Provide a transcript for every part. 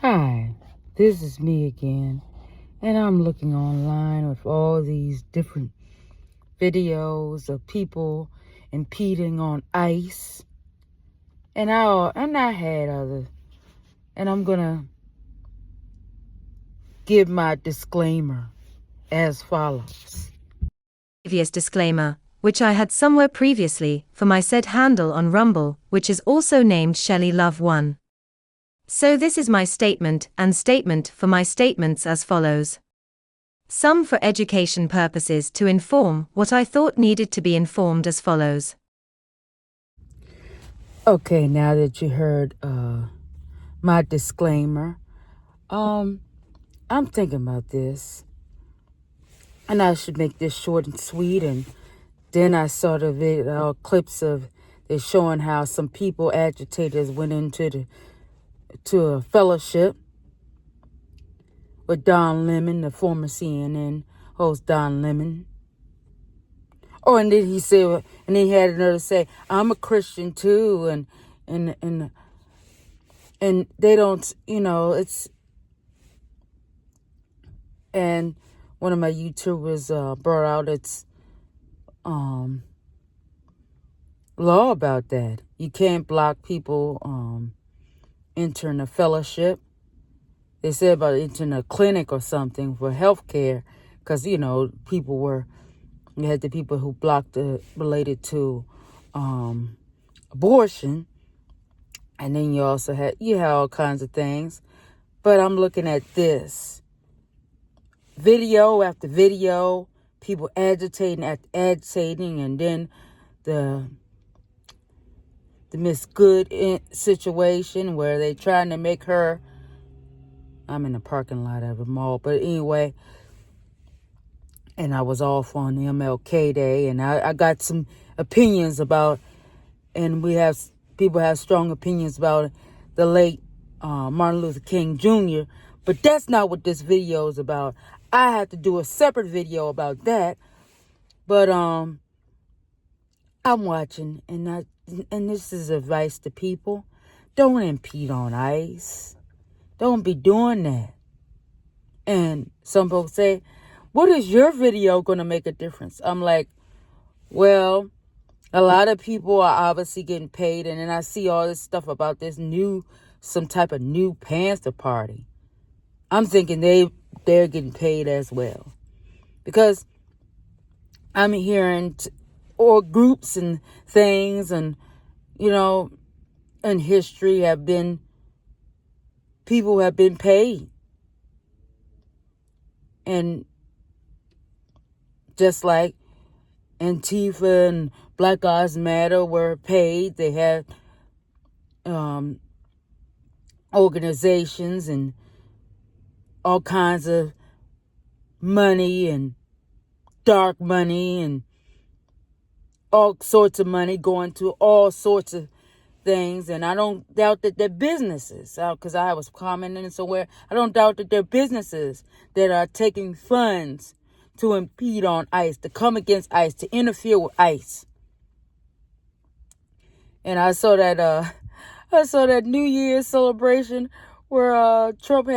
Hi, this is me again, and I'm looking online with all these different videos of people impeding on ice, and I had other, and I'm gonna give my disclaimer as follows. Previous disclaimer, which I had somewhere previously, for my said handle on Rumble, which is also named Shelley Love 1. So this is my statement and statement for my statements as follows. Some for education purposes to inform what I thought needed to be informed as follows. Okay, now that you heard my disclaimer, I'm thinking about this, and I should make this short and sweet. And then I saw the clips of they're showing how some people, agitators, went into a fellowship with Don Lemon, the former CNN host Don Lemon. Oh, and then he said, and then he had another say, "I'm a Christian too," and they don't, it's. And one of my YouTubers brought out its law about that. You can't block people entering a fellowship. They said about entering a clinic or something for health care, because you had the people who blocked it related to abortion, and then you also had all kinds of things. But I'm looking at this video after video, people agitating after agitating, and then the Miss Good situation where they trying to make her. I'm in the parking lot of a mall, but anyway. And I was off on MLK Day, and I got some opinions about, and people have strong opinions about the late Martin Luther King Jr., but that's not what this video is about. I have to do a separate video about that, but I'm watching, and this is advice to people: don't impede on ICE. Don't be doing that. And some folks say, "What is your video going to make a difference?" I'm like, well, a lot of people are obviously getting paid. And then I see all this stuff about some type of new Panther party. I'm thinking they're getting paid as well. Because I'm hearing or groups and things and, in history people have been paid. And just like Antifa and Black Lives Matter were paid, they had organizations and all kinds of money and dark money and all sorts of money going to all sorts of things. And I don't doubt that they're businesses, because I was commenting somewhere, I don't doubt that they're businesses that are taking funds to impede on ICE, to come against ICE, to interfere with ICE. And I saw that New Year's celebration where Trump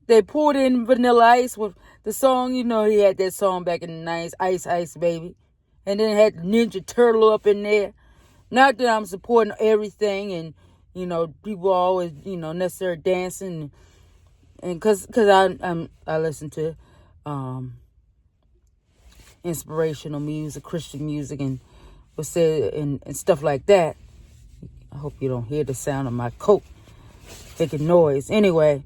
they poured in Vanilla Ice with the song. He had that song back in the 90s, Ice Ice Baby, and then had Ninja Turtle up in there. Not that I'm supporting everything, and people always necessarily dancing, and because I listen to inspirational music, Christian music, and and stuff like that. I hope you don't hear the sound of my coat making noise. Anyway,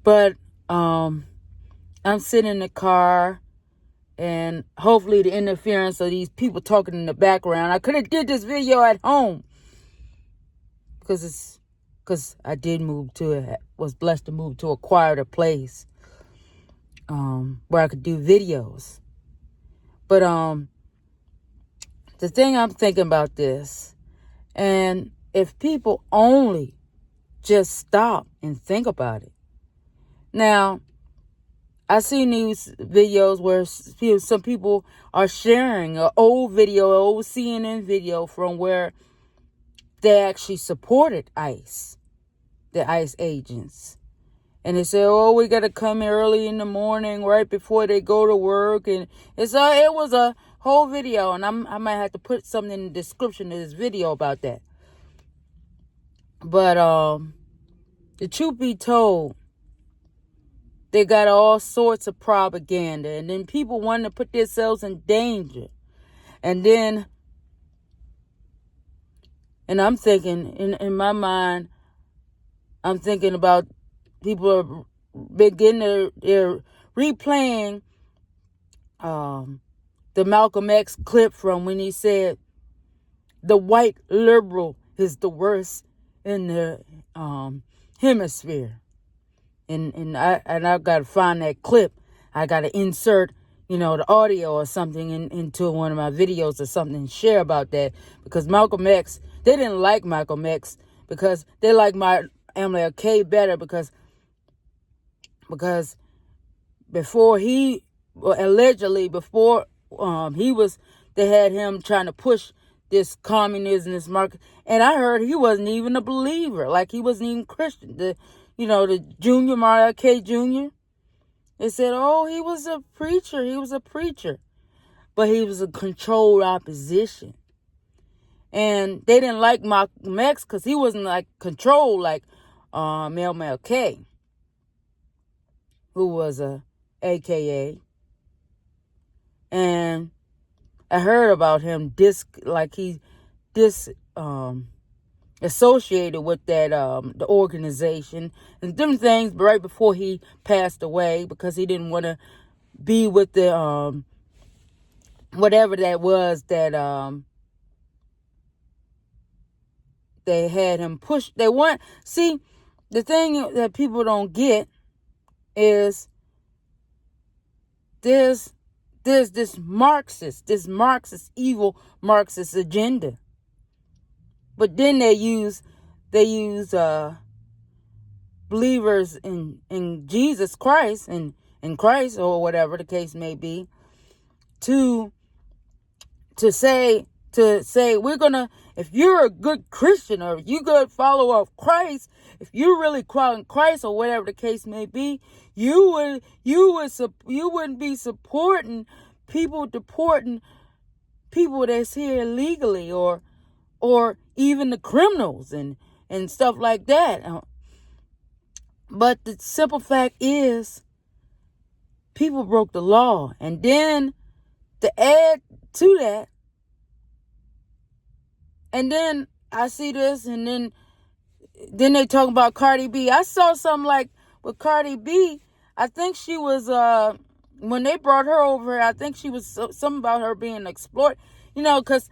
but I'm sitting in the car, and hopefully the interference of these people talking in the background. I could have did this video at home because I was blessed to move to a quieter place where I could do videos. But the thing I'm thinking about this, and if people only just stop and think about it. Now, I see news videos where some people are sharing an old CNN video from where they actually supported ICE. the ICE agents. And they said, oh, we got to come early in the morning right before they go to work. And it was a whole video. And I might have to put something in the description of this video about that. But the truth be told, they got all sorts of propaganda. And then people wanting to put themselves in danger. And then, and I'm thinking, in my mind, I'm thinking about people are they're replaying the Malcolm X clip from when he said the white liberal is the worst in the hemisphere. And I've got to find that clip. I got to insert, the audio or something into one of my videos or something and share about that. Because Malcolm X, they didn't like Malcolm X because they like my MLK better because before he, allegedly before they had him trying to push this communism, this market, and I heard he wasn't even a believer, like he wasn't even Christian. The Junior, Mariah K. Jr., they said, oh, he was a preacher, but he was a controlled opposition. And they didn't like Malcolm X because he wasn't like controlled like MLK, who was a AKA. And I heard about him associated with that the organization and different things right before he passed away because he didn't want to be with the whatever that was that they had him push. The thing that people don't get is there's this Marxist, evil Marxist agenda. But then they use believers in Jesus Christ and in Christ or whatever the case may be to say we're gonna, if you're a good Christian or if you're a good follower of Christ, if you're really following Christ or whatever the case may be, you wouldn't be supporting people deporting people that's here illegally or even the criminals and stuff like that. But the simple fact is, people broke the law, and then to add to that. And then I see this, and then they talk about Cardi B. I saw something like with Cardi B. I think she was, when they brought her over here, I think she was something about her being exploited. Because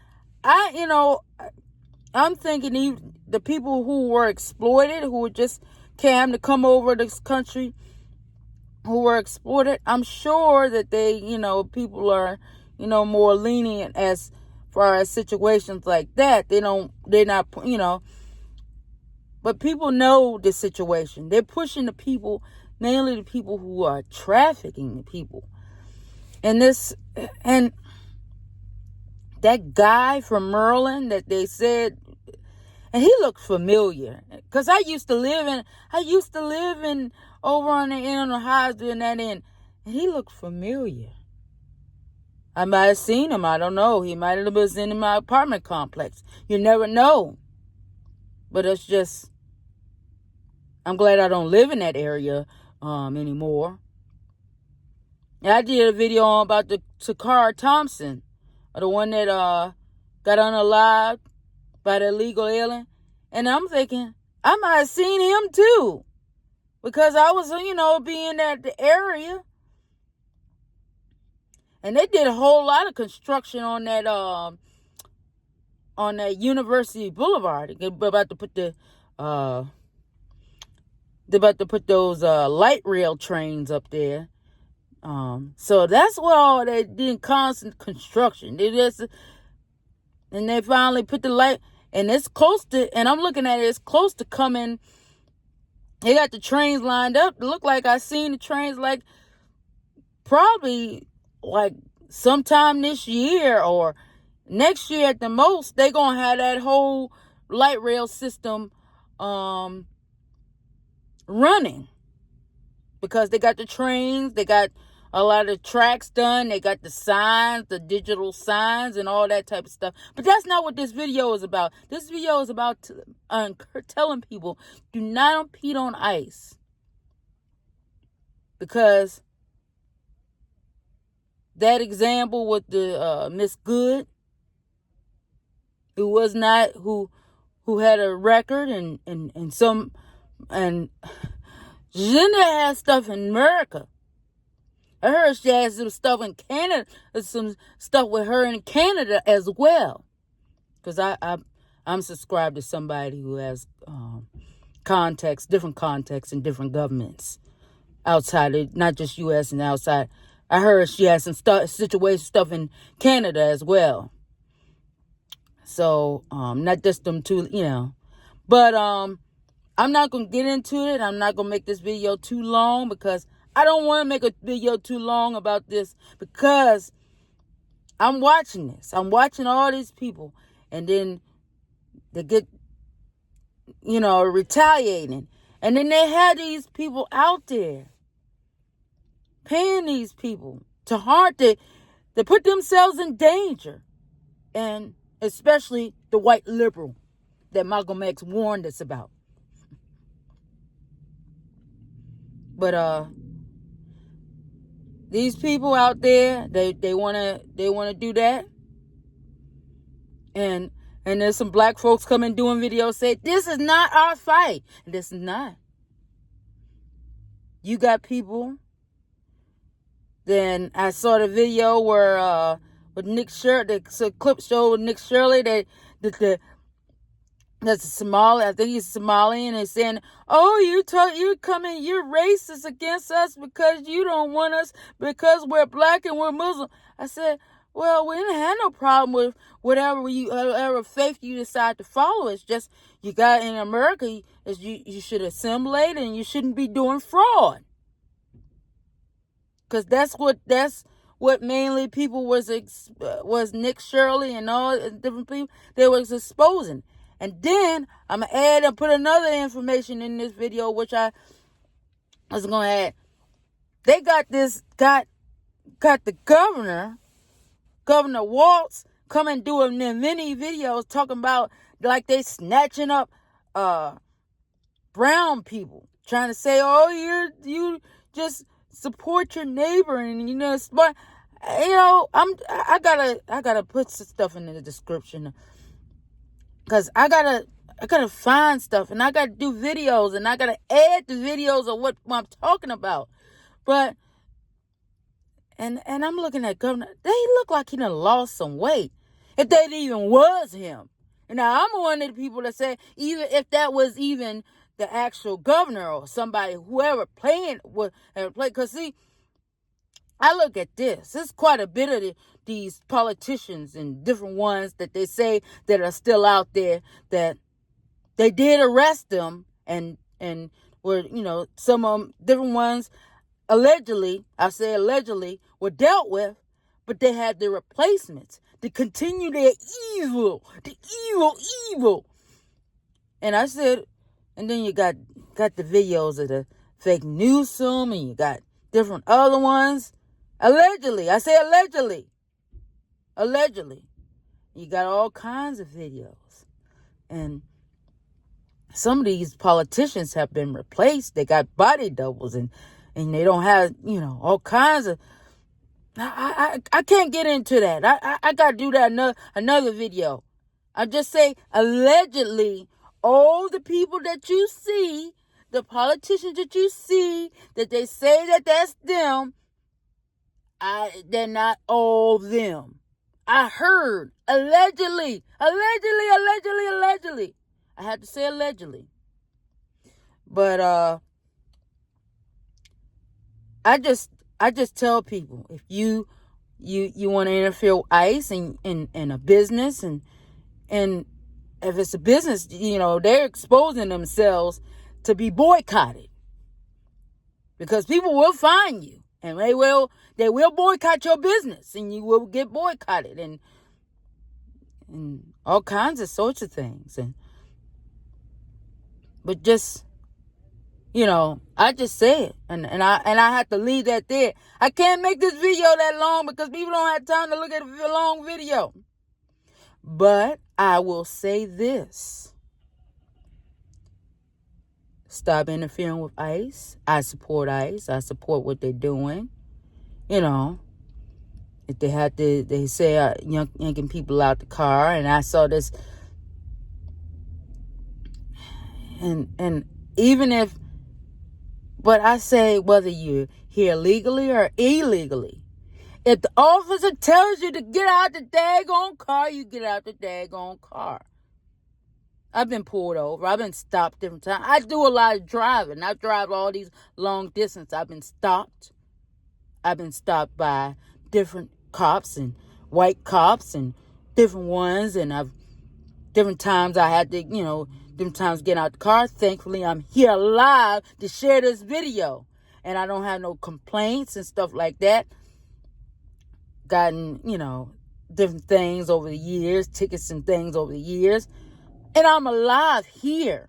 I'm thinking the people who were exploited, who just came to come over this country, who were exploited, I'm sure that they, people are, more lenient as far as situations like that. They're not, but people know the situation. They're pushing the people, mainly the people who are trafficking the people. And that guy from Maryland that they said, and he looked familiar, because I used to live in over on the end of Highsville and that end, and he looked familiar. I might have seen him. I don't know. He might have been in my apartment complex. You never know. But it's just, I'm glad I don't live in that area anymore. And I did a video about the Takara Thompson, the one that got unalived by the illegal alien. And I'm thinking, I might have seen him too, because I was, being at the area. And they did a whole lot of construction on that University Boulevard. They're about to put those light rail trains up there. So that's where all they did constant construction. And they finally put the light, and it's close to, and I'm looking at it, it's close to coming. They got the trains lined up. It looked like I seen the trains like probably like sometime this year or next year at the most. They gonna have that whole light rail system running because they got the trains, they got a lot of tracks done, they got the signs, the digital signs, and all that type of stuff. But that's not what this video is about. This video is about telling people, do not impede on ice. Because that example with the Miss Good, who had a record and Jenna has stuff in America. I heard she has some stuff in Canada, some stuff with her in Canada as well. Because I'm subscribed to somebody who has different contacts in different governments outside of, not just U.S. and outside. I heard she has some stuff in Canada as well. So, not just them two, But I'm not going to get into it. I'm not going to make this video too long because I don't want to make a video too long about this because I'm watching this. I'm watching all these people and then they get, retaliating. And then they had these people out there paying these people to put themselves in danger. And especially the white liberal that Malcolm X warned us about. But these people out there, they wanna do that. And there's some black folks coming doing videos say, this is not our fight. And this is not. You got people. Then I saw the video where with Nick Shirley, the clip show with Nick Shirley that's a Somali, I think he's Somali, and they're saying, "Oh, you're racist against us because you don't want us because we're black and we're Muslim." I said, "Well, we didn't have no problem with whatever faith you decide to follow. It's just you got in America is you should assimilate and you shouldn't be doing fraud, because that's what mainly people was Nick Shirley and all different people they was exposing." And then I'm going to add and put another information in this video, which I was going to add. They got the Governor Waltz, coming doing their many videos talking about like they snatching up brown people, trying to say, "Oh, you just support your neighbor," and but I gotta put some stuff in the description. Because I gotta find stuff and I gotta do videos and I gotta add the videos of what I'm talking about. But and I'm looking at Governor, they look like he done lost some weight. If that even was him. And now I'm one of the people that say, even if that was even the actual governor or somebody, whoever playing would play. Because see, I look at this. There's quite a bit of these politicians and different ones that they say that are still out there that they did arrest them and were, some of them, different ones allegedly, I say allegedly, were dealt with, but they had the replacements to continue their evil. And I said, and then you got the videos of the fake Newsom and you got different other ones. Allegedly. I say allegedly. You got all kinds of videos. And some of these politicians have been replaced. They got body doubles and they don't have, all kinds of... I can't get into that. I got to do that another video. I just say allegedly all the people that you see, the politicians that you see, that they say that that's them, they're not all them. I heard allegedly. I had to say allegedly. But I just tell people, if you want to interfere with ICE in a business and if it's a business, they're exposing themselves to be boycotted, because people will find you and they will boycott your business and you will get boycotted and all kinds of sorts of things. But just, I just said, and I have to leave that there. I can't make this video that long because people don't have time to look at a long video. But I will say this. Stop interfering with ICE. I support ICE. I support what they're doing. If they had to, they say yanking people out the car, and I saw this. And even if, but I say whether you're here legally or illegally, if the officer tells you to get out the daggone car, you get out the daggone car. I've been pulled over. I've been stopped different times. I do a lot of driving. I drive all these long distance. I've been stopped. I've been stopped by different cops and white cops and different ones. And different times I had to, different times getting out the car. Thankfully, I'm here live to share this video. And I don't have no complaints and stuff like that. Gotten, different things over the years, tickets and things over the years. And I'm alive here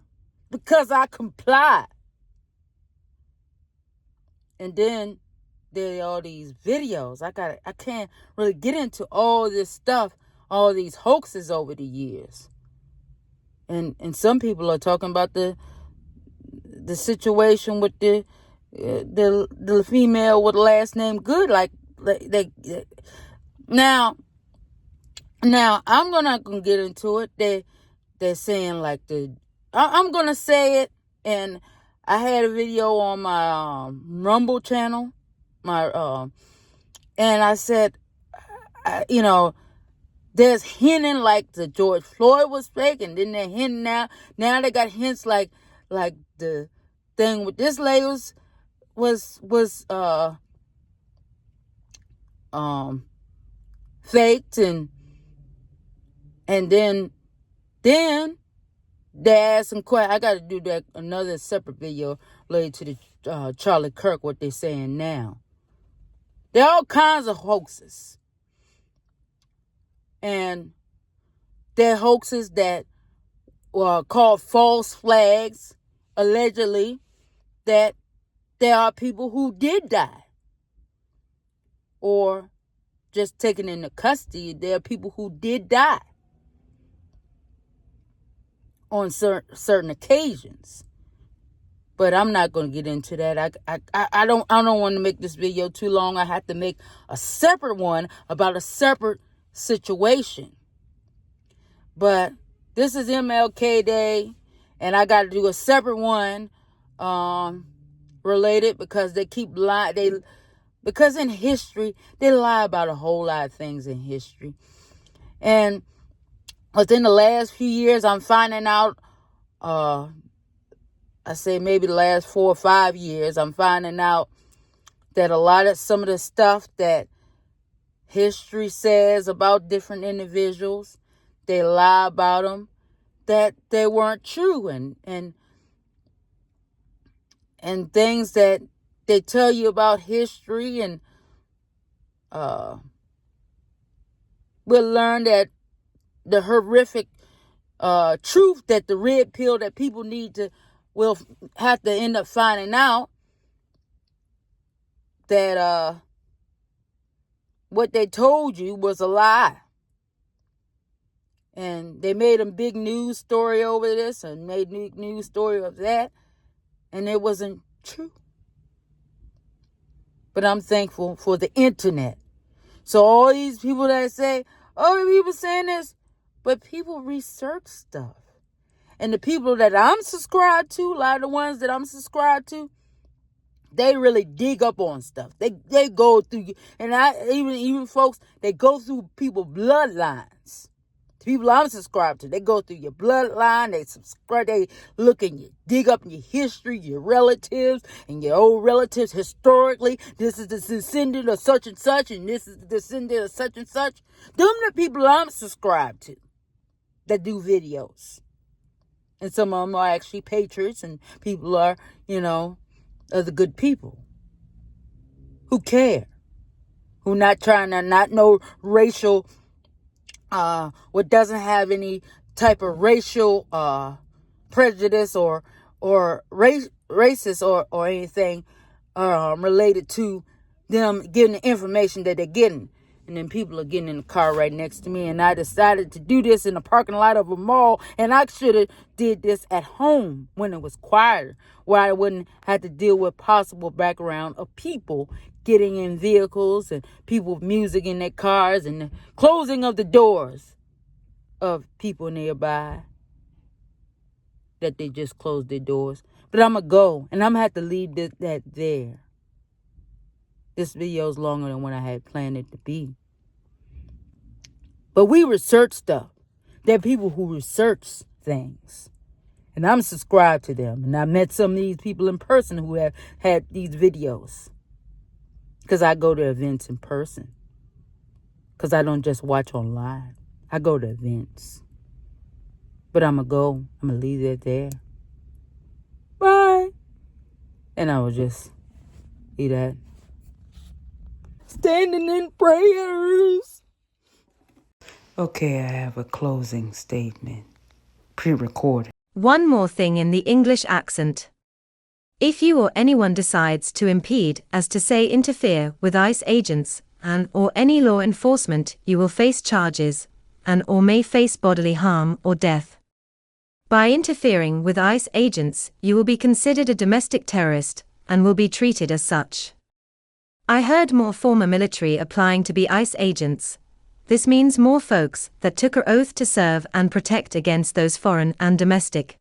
because I comply. And then there are all these videos. I can't really get into all this stuff, all these hoaxes over the years. And some people are talking about the situation with the female with the last name Good. Like they now I'm not gonna get into it. They're saying like I'm gonna say it, and I had a video on my Rumble channel, and I said, there's hinting like the George Floyd was fake, and then they're hinting now they got hints like the thing with this lady was faked, and then they asked some questions. I got to do that another separate video related to the Charlie Kirk, what they're saying now. There are all kinds of hoaxes. And they're hoaxes that were called false flags, allegedly, that there are people who did die. Or just taken into custody, there are people who did die on certain occasions. But I'm not going to get into that. I don't want to make this video too long. I have to make a separate one about a separate situation. But this is MLK Day, and I got to do a separate one related because they keep lying. Because in history, they lie about a whole lot of things in history. And within the last few years, I'm finding out, I say maybe the last 4 or 5 years, I'm finding out that some of the stuff that history says about different individuals, they lie about them, that they weren't true, and things that they tell you about history, and we'll learn that the horrific truth, that the red pill that people will have to end up finding out, that what they told you was a lie. And they made a big news story over this and made a news story of that, and it wasn't true. But I'm thankful for the internet. So all these people that say, oh, people saying this, but people research stuff. And the people that I'm subscribed to, a lot of the ones that I'm subscribed to, they really dig up on stuff. They go through, and even folks, they go through people's bloodlines. The people I'm subscribed to, they go through your bloodline. They look and you dig up in your history, your relatives and your old relatives historically. This is the descendant of such and such, and this is the descendant of such and such. Them the people I'm subscribed to that do videos. And some of them are actually patriots, and people are, are the good people who care, who not trying to, not no racial, what doesn't have any type of racial prejudice or racist or anything related to them getting the information that they're getting. And then people are getting in the car right next to me. And I decided to do this in the parking lot of a mall. And I should have did this at home when it was quieter, where I wouldn't have to deal with possible background of people getting in vehicles and people with music in their cars and the closing of the doors of people nearby that they just closed their doors. But I'm going to go and I'm going to have to leave that there. This video is longer than what I had planned it to be. But we research stuff. There are people who research things. And I'm subscribed to them. And I met some of these people in person who have had these videos. Because I go to events in person. Because I don't just watch online. I go to events. But I'm going to go. I'm going to leave it there. Bye. And I will just eat that. Standing in prayers. Okay, I have a closing statement. Pre-recorded. One more thing in the English accent. If you or anyone decides to impede, as to say interfere, with ICE agents and or any law enforcement, you will face charges and or may face bodily harm or death. By interfering with ICE agents, you will be considered a domestic terrorist and will be treated as such. I heard more former military applying to be ICE agents. This means more folks that took an oath to serve and protect against those foreign and domestic.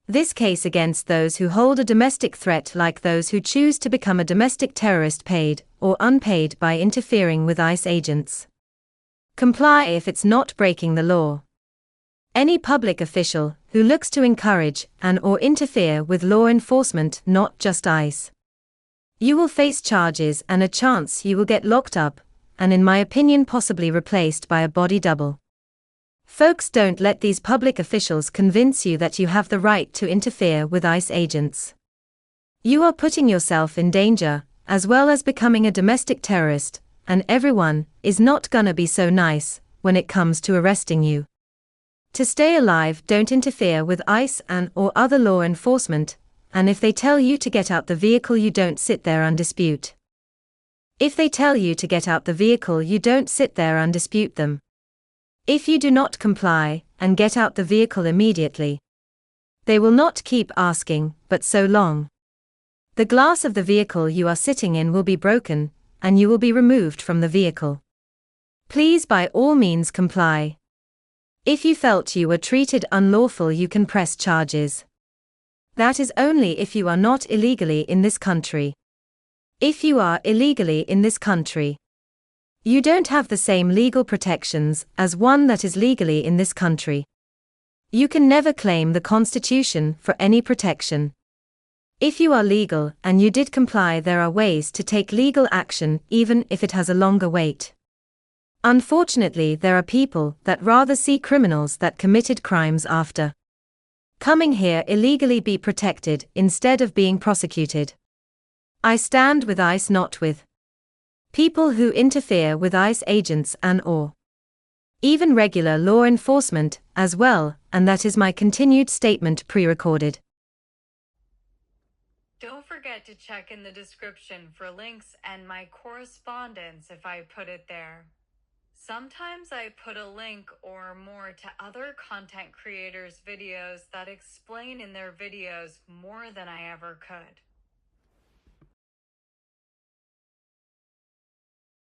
This case against those who hold a domestic threat, like those who choose to become a domestic terrorist, paid or unpaid, by interfering with ICE agents. Comply if it's not breaking the law. Any public official who looks to encourage and or interfere with law enforcement, not just ICE, you will face charges and a chance you will get locked up, and in my opinion possibly replaced by a body double. Folks, don't let these public officials convince you that you have the right to interfere with ICE agents. You are putting yourself in danger, as well as becoming a domestic terrorist, and everyone is not gonna be so nice when it comes to arresting you. To stay alive, don't interfere with ICE and or other law enforcement, and if they tell you to get out the vehicle, you don't sit there and dispute. If they tell you to get out the vehicle, you don't sit there and dispute them. If you do not comply and get out the vehicle immediately, they will not keep asking, but so long. The glass of the vehicle you are sitting in will be broken, and you will be removed from the vehicle. Please by all means comply. If you felt you were treated unlawful, you can press charges. That is only if you are not illegally in this country. If you are illegally in this country, you don't have the same legal protections as one that is legally in this country. You can never claim the Constitution for any protection. If you are legal and you did comply, there are ways to take legal action even if it has a longer wait. Unfortunately, there are people that rather see criminals that committed crimes after coming here illegally be protected instead of being prosecuted. I stand with ICE, not with people who interfere with ICE agents and or even regular law enforcement as well, and that is my continued statement pre-recorded. Don't forget to check in the description for links and my correspondence if I put it there. Sometimes I put a link or more to other content creators' videos that explain in their videos more than I ever could.